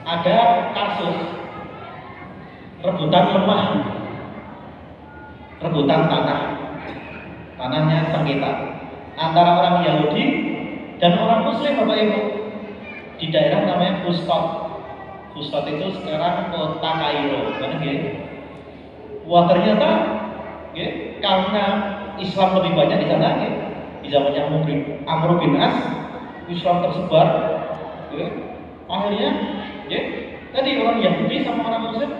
ada kasus rebutan lemah, rebutan tanahnya sengketa antara orang Yahudi dan orang Muslim, Bapak Ibu, di daerah namanya Fustot. Fustot itu sekarang kota Kairo, kan gitu. Wah ternyata, gitu, karena Islam lebih banyak di sana, gitu. Di zamannya Amr bin As, Islam tersebar, gitu. Akhirnya, gitu, tadi orang Yahudi sama orang Muslim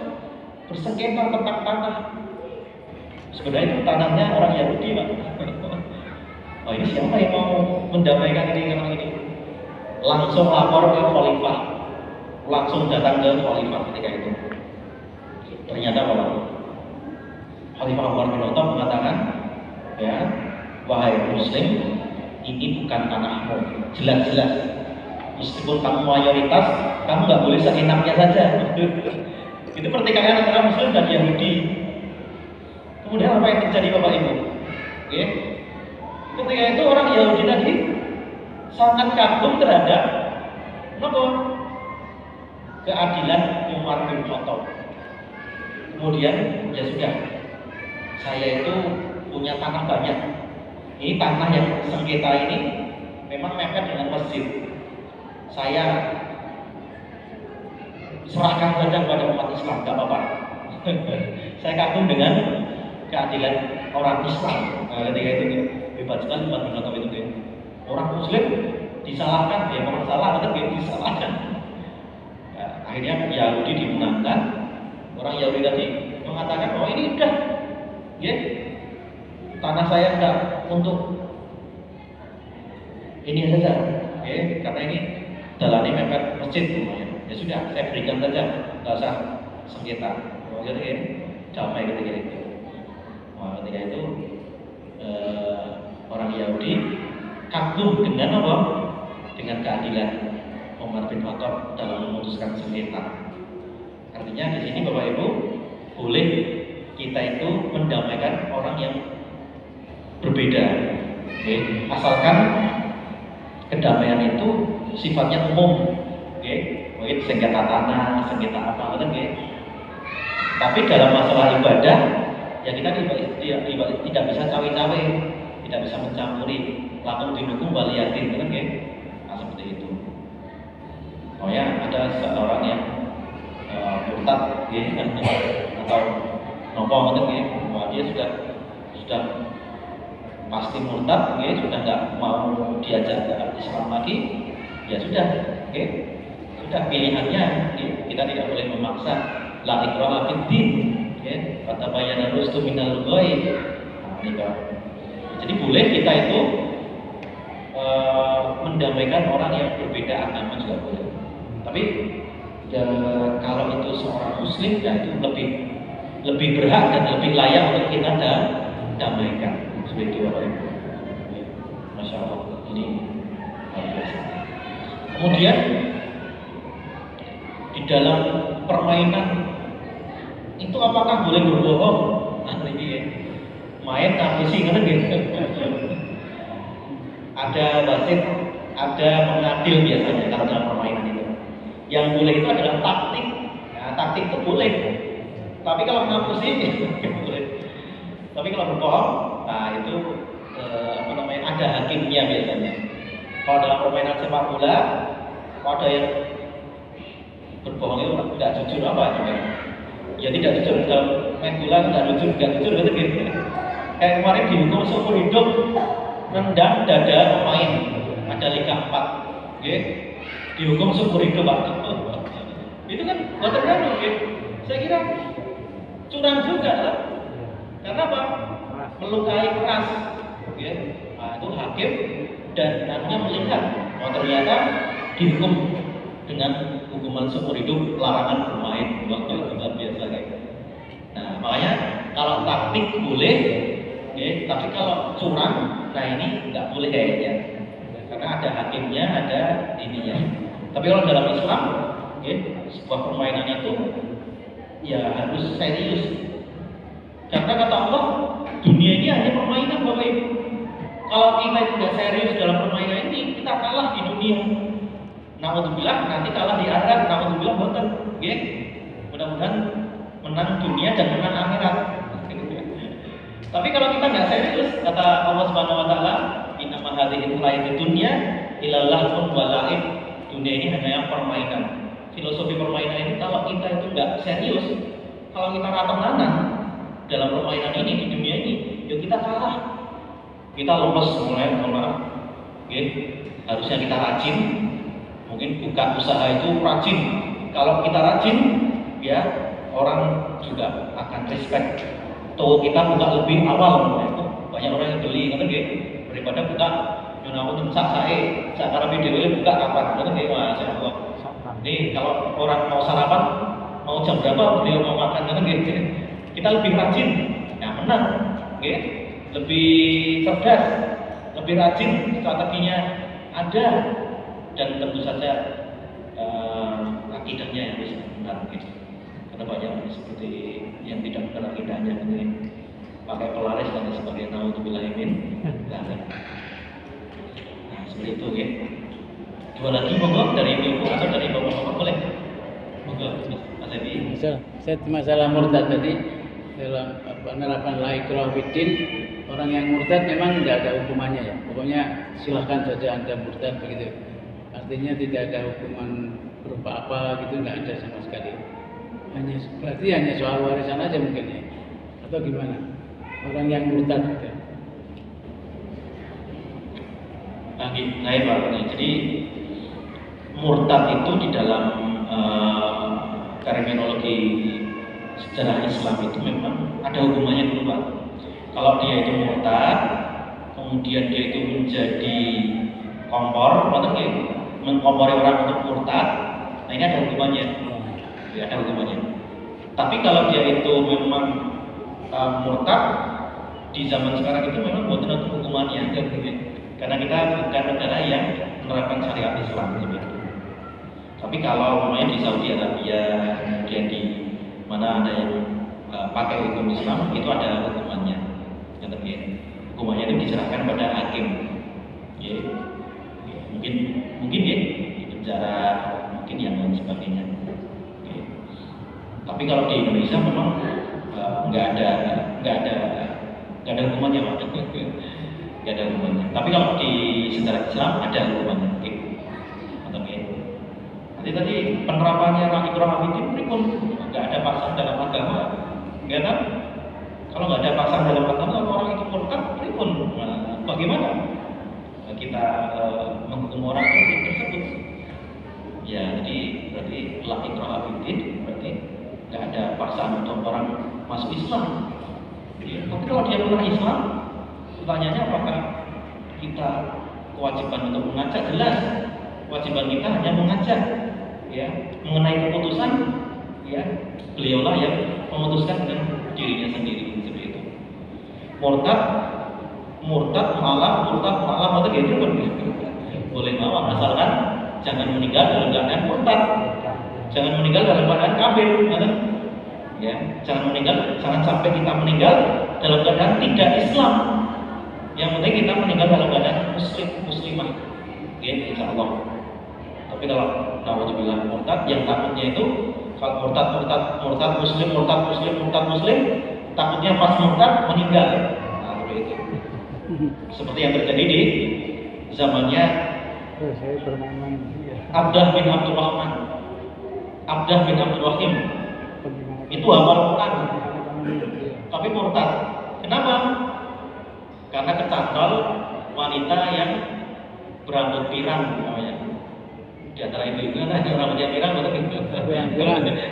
bersengketa tentang tanah. Sebenarnya itu tanahnya orang Yahudi, Pak. Oh ini siapa yang mau mendamaikan ini orang ini? Langsung lapor ke khalifah, langsung datang ke khalifah ketika itu. Ternyata Bapak, Khalifah Umar bin Khattab mengatakan, ya, wahai Muslim, ini bukan tanahmu, jelas-jelas. Meskipun kamu mayoritas, kamu nggak boleh seenaknya saja. Itu pertikaian antara Muslim dan Yahudi. Kemudian apa yang terjadi Bapak Ibu? Oke. Ketika itu orang Yahudi tadi sangat kagum terhadap keadilan Umar bin Khattab. Kemudian ya sudah, saya itu punya tanah banyak. Ini tanah yang sengketa ini memang mepet dengan masjid. Saya serahkan saja kepada umat Islam, gak apa-apa. Saya kagum dengan keadilan orang Islam. Nah, ketika itu hebat sekali Umar bin Khattab itu. Orang Muslim disalahkan, dia orang salah, kan dia disalahkan. Nah, akhirnya Yahudi dimenangkan. Orang Yahudi tadi mengatakan, oh ini udah, ya, tanah saya enggak untuk ini saja, ya, karena ini jalannya mepet masjid, ya sudah, saya berikan saja, nggak usah sengketa. Jadi ya, damai ketika itu. Nah, ketika itu orang Yahudi kagum dengan apa? Dengan keadilan Umar bin Khattab dalam memutuskan sengketa. Artinya di sini Bapak Ibu, boleh kita itu mendamaikan orang yang berbeda, okay? Asalkan kedamaian itu sifatnya umum, okay? Mungkin sengketa tanah, sengketa apa, okay? Tapi dalam masalah ibadah, ya kita tidak bisa cawe-cawe, tidak bisa mencampuri, langsung didukung waliyatin, okay? Nah, seperti itu. Oh ya, ada seorang yang murtad, ya, atau nopo, ya, dia sudah pasti murtad, ya, sudah nggak mau diajak Islam lagi, ya sudah, oke, sudah pilihannya, ya, kita tidak boleh memaksa. La ikraha fid din, ya, kata bayana rusdu minal ghoi. Jadi boleh kita itu mendamaikan orang yang berbeda agama juga boleh. Tapi ya, kalau itu seorang Muslim, ya itu lebih berhak dan lebih layak untuk kita damaikan. Seperti itu Bapak Ibu. Masya Allah, ini luar biasa. Kemudian di dalam permainan itu apakah boleh berbohong? Nah ini ya, main ngapusi kan gitu. Ada wasit, ada mengadil biasanya kalau dalam permainan itu. Yang boleh itu adalah taktik. Nah, taktik itu boleh. Tapi kalau ngapusi boleh. Tapi kalau berbohong, nah itu ada hakimnya biasanya. Kalau dalam permainan sepak bola, kalau ada yang berbohong itu tidak jujur apa namanya? Ya tidak jujur dalam main bola, tidak jujur gitu. Kayak kemarin dihukum seumur hidup nendang dada pemain, ada Liga 4, okay? Dihukum seumur hidup Pak. Itu kan buatan baru, okay? Saya kira curang juga, lah. Karena apa? Melukai keras, okay? Nah, itu hakim dan namanya melihat, oh ternyata dihukum dengan hukuman seumur hidup, larangan bermain, luar biasa kayak. Nah makanya kalau taktik boleh, okay? Tapi kalau curang, nah ini nggak boleh kayaknya, karena ada hakimnya, ada ininya. Tapi kalau dalam Islam, okay, sebuah permainan itu ya harus serius. Karena kata Allah, dunia ini hanya permainan Bapak Ibu. Kalau kita tidak serius dalam permainan ini, kita kalah di dunia. Naudzubillah, nanti kalah di akhirat. Naudzubillah, boten. mudah-mudahan menang dunia dan menang akhirat. Tapi kalau kita nggak serius, kata Allah Subhanahu Wa Taala, Inna mahadihil hayatid dunya ilallah wa la'ib. Dunia ini hanya permainan. Filosofi permainan ini kalau kita itu nggak serius, kalau kita nggak tenanan dalam permainan ini di dunia ini, ya kita kalah. Kita lemes mulai, maaf. Oke, harusnya kita rajin. Mungkin buka usaha itu rajin. Kalau kita rajin, ya orang juga akan respect. Toko kita buka lebih awal, banyak orang yang beli, kan daripada buka nyunamun saat video buka kapan, kan Masya Allah. Nih kalau orang mau sarapan, mau jam berapa beliau mau makan, kan kita lebih rajin, ya menang, lebih cerdas, lebih rajin, strateginya ada, dan tentu saja akidahnya yang bisa benar. Karena banyak seperti yang tidak benar akidahnya, pakai pelaris dan sebagainya, naudzubillahimin. Nah, seperti itu ya. Dua lagi monggo dari ibu atau dari bapak-bapak boleh? Monggo, Mas Edi. Saya masalah murtad tadi dalam penerapan la ikraha fiddin, orang yang murtad memang tidak ada hukumannya ya. Pokoknya silahkan saja Anda murtad begitu. Artinya tidak ada hukuman berupa apa gitu, tidak ada sama sekali. Berarti hanya soal warisan aja mungkin ya, atau gimana? Orang yang murtad gitu. Nah, Pak. Jadi murtad itu di dalam terminologi sejarah Islam itu memang ada hukumannya dulu, Pak. Kalau dia itu murtad, kemudian dia itu menjadi kompor, mengkompori orang untuk murtad, nah ini ada hukumannya. Ya, ada hukumannya. Tapi kalau dia itu memang murtad di zaman sekarang itu memang bukan ada hukumannya, karena kita bukan negara yang menerapkan syariat Islam seperti. Tapi kalau namanya di Saudi Arabia, kemudian di mana ada yang pakai hukum Islam, itu ada hukumannya. Yang terkait hukumannya itu diserahkan pada hakim. Ya. Mungkin ya di penjara, mungkin yang lain sebagainya. Tapi kalau di Indonesia memang nggak ada hukumannya, Pak. Nggak ada hukumannya. Tapi kalau di sejarah Islam ada hukumannya. Nanti tadi penerapannya la ikraha fiddin pun nggak ada paksaan dalam agama, nggak kan? Kalau nggak ada paksaan dalam agama, orang itu murtad pun bagaimana kita menghukum orang tersebut? Ya, jadi berarti la ikraha fiddin berarti nggak ada paksaan untuk orang masuk Islam. Ya, tapi kalau dia bukan Islam, pertanyaannya apakah kita kewajiban untuk mengajak? Jelas, kewajiban kita hanya mengajak, ya, mengenai keputusan, ya, beliaulah yang memutuskan dengan dirinya sendiri seperti itu. Murtad malah gitu boleh mawar asalkan jangan meninggal dalam keadaan murtad. Jangan meninggal dalam keadaan kafir, ya. Jangan sampai kita meninggal dalam keadaan tidak Islam. Yang penting kita meninggal dalam keadaan muslimah, ya, insya Allah. Tapi kalau naudzubillah murtad, yang takutnya itu kalau murtad muslim, takutnya pas murtad meninggal. Nah, seperti itu. Seperti yang terjadi di zamannya Abdah bin Abdul Rahim. Itu hafal Quran, tapi murtad. Kenapa? Karena kecantol wanita yang berambut pirang namanya. Di antara ibu-ibu kan ada rambutnya pirang,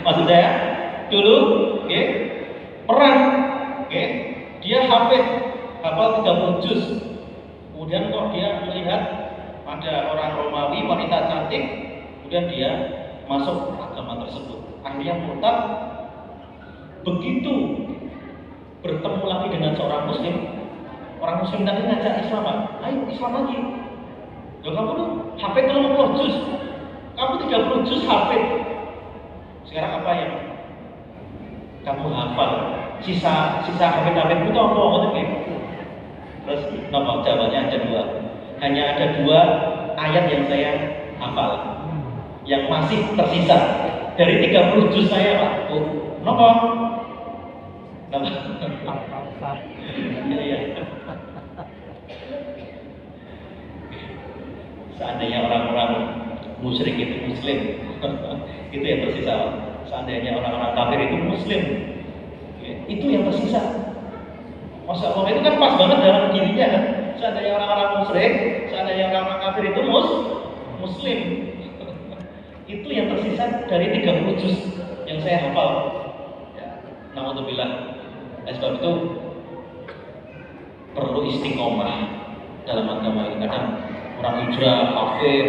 maksud saya dulu, perang, dia hafal 30 juz. Kemudian kok dia melihat ada orang Romawi wanita cantik, kemudian dia masuk agama tersebut. Akhirnya murtad. Begitu bertemu lagi dengan seorang muslim, orang muslim tadi ngajak Islam, ayo Islam lagi. Loh, kamu tuh hafid 30 juz, kamu 30 juz hafid. Sekarang apa yang kamu hafal? Sisa hafid-hafidmu itu apa? Terus jawabannya ada dua. Hanya ada 2 ayat yang saya hafal, yang masih tersisa. dari 30 juz saya Pak. Oh, kenapa? Iya. Seandainya orang-orang musyrik itu muslim, itu yang tersisa. Seandainya orang-orang kafir itu muslim, itu yang tersisa. Masya Allah, itu kan pas banget dalam dirinya kan. Seandainya orang-orang musyrik, seandainya orang-orang kafir itu muslim, itu yang tersisa dari 30 juz yang saya hafal. Ya, naudzubillah. Sebab itu perlu istiqomah dalam agama ini. Kadang orang hijrah, hafid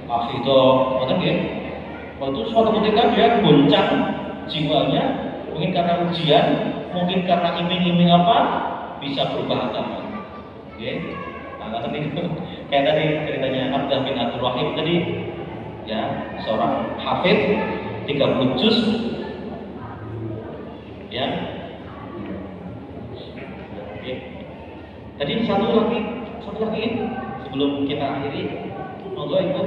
itu, makanya ya, waktu suatu ketika dia goncang jiwanya, mungkin karena ujian, mungkin karena iming-iming apa, bisa berubah agama. Oke, nah tadi kayak tadi ceritanya Abdullah bin Abdul Rahim tadi, ya seorang hafid 30 juz, ya. Oke. Tadi satu lagi sebelum kita akhiri, monggo Ibu.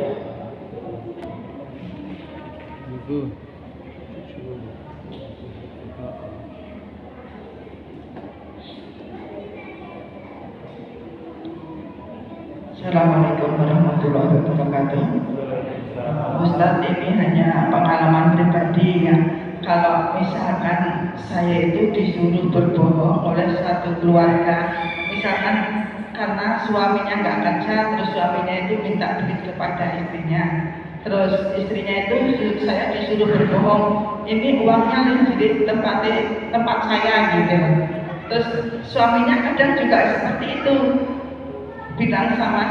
Assalamualaikum warahmatullahi wabarakatuh. Ustadz, ini hanya pengalaman pribadi ya. Kalau misalkan saya itu disuruh berbohong oleh satu keluarga, misalkan karena suaminya nggak kerja, terus suaminya itu minta duit kepada istrinya, terus istrinya itu saya disuruh berbohong, ini uangnya di tempat saya gitu. Terus suaminya kadang juga seperti itu, bilang sama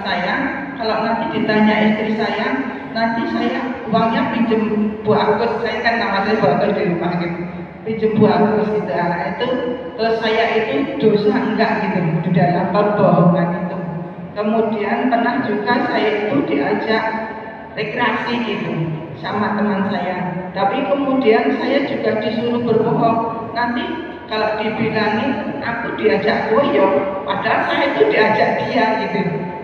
saya, kalau nanti ditanya istri saya, nanti saya uangnya pinjem Bu Agus, saya kan nama saya Bu Agus di rumah gitu, pinjem Bu Agus gitu. Nah, itu terus saya itu dosa enggak gitu di dalam perbohongan itu. Kemudian pernah juga saya itu diajak rekreasi gitu sama teman saya, tapi kemudian saya juga disuruh berbohong. Nanti kalau dibilangin aku diajak koyo, padahal saya itu diajak dia gitu.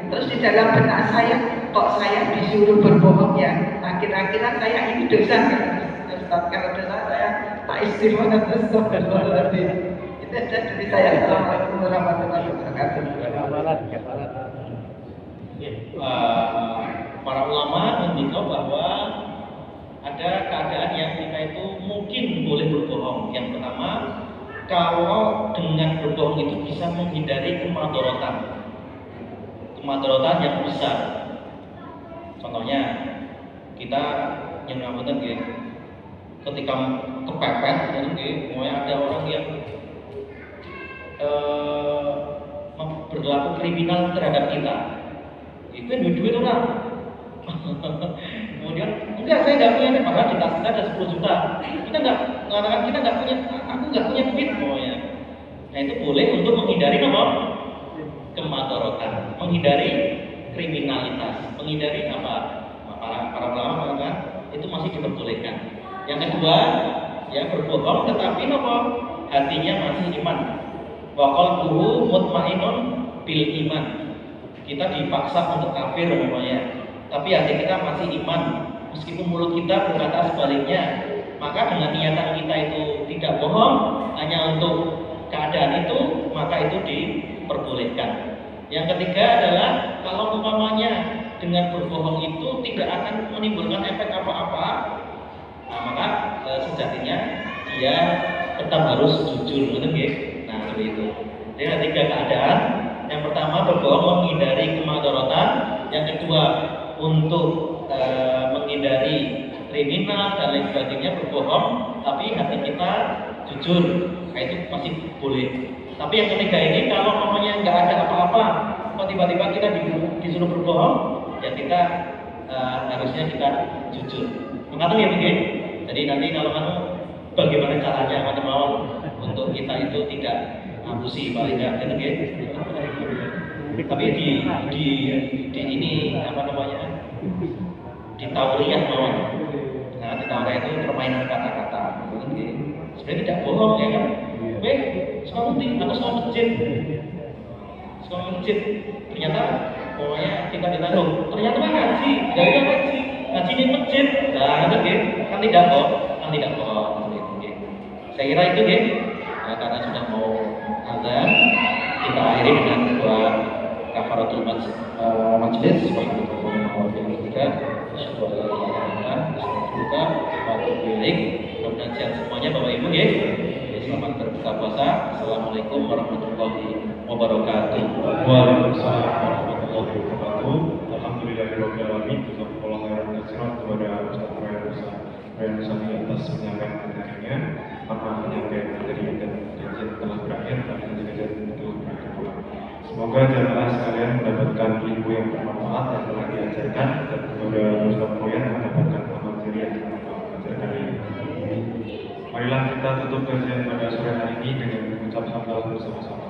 Terus di dalam benak saya, kok saya disuruh berbohong ya? Nah, kira-kira saya ini dosa nggak? Ustaz, kalau dosa saya tak istimewa terus berarti. Itu aja dari saya. Assalamualaikum warahmatullahi wabarakatuh. Para ulama mendikau bahwa ada keadaan yang kita itu mungkin boleh berbohong. Yang pertama, kalau dengan berbohong itu bisa menghindari kemadharatan yang besar. Contohnya, kita yang ngapunten nggih, ketika kepepet, mulai ada orang yang berlaku kriminal terhadap kita. Itu duit orang. Kemudian enggak, saya nggak punya, padahal di tas kita ada 10 juta. Kita nggak mengatakan kita nggak punya, aku nggak punya duit pokoknya. Nah, itu boleh untuk menghindari apa? Kemadharatan, menghindari kriminalitas, menghindari apa? Para ulama mengatakan itu masih diperbolehkan. Yang kedua, ya berbohong tetapi apa? Hatinya masih iman. Wa qalbuhu mutmainnun bil iman. Kita dipaksa untuk kafir umpamanya, tapi hati kita masih iman, meskipun mulut kita berkata sebaliknya. Maka dengan niatan kita itu tidak bohong hanya untuk keadaan itu, maka itu diperbolehkan. Yang ketiga adalah kalau umpamanya dengan berbohong itu tidak akan menimbulkan efek apa-apa, nah, maka sejatinya dia tetap harus jujur, betul ya? Nah, seperti itu. Jadi ada tiga keadaan. Yang pertama berbohong menghindari kemadharatan, yang kedua untuk menghindari kriminal dan lain sebagainya, berbohong tapi hati kita jujur, nah itu masih boleh. Tapi yang ketiga ini kalau namanya nggak ada apa-apa, kok tiba-tiba kita disuruh berbohong, ya kita harusnya kita jujur. Mengerti ya begini? Jadi nanti kalau kamu bagaimana caranya mau untuk kita itu tidak ngapusi paling nggak, gitu ya. Tapi di ini apa namanya? Di tauriyah mawon. Nah, di tauriyah itu permainan kata-kata. Sebenarnya tidak bohong ya kan? Sekolah masjid. Ternyata pokoknya kita ditanya, ternyata ngaji, dari ngaji di masjid. Kan tidak kok, kan tidak kok. Oke. Saya kira itu ya. Nah, karena sudah mau azan, kita akhiri dengan doa kafaratul majlis. Mudah-mudahan sehat semuanya Bapak Ibu ya. Selamat berbuka puasa. Assalamualaikum warahmatullahi wabarakatuh. Waalaikumsalam warahmatullahi wabarakatuh. Alhamdulillahirabbil alamin. Jazakumullah khairan katsiran kepada Ustaz Ryan Sami atas penyampaian materinya. Maka penyampaian materi dan kajian telah berakhir dan kajian telah berakhir pula. Semoga jamaah sekalian mendapatkan ilmu yang bermanfaat yang telah diajarkan dan kepada Ustaz Ryan mendapatkan amal jariah yang telah mengajarkan ini. Marilah kita tutup kajian pada sore hari ini dengan mengucap hamdalah bersama-sama.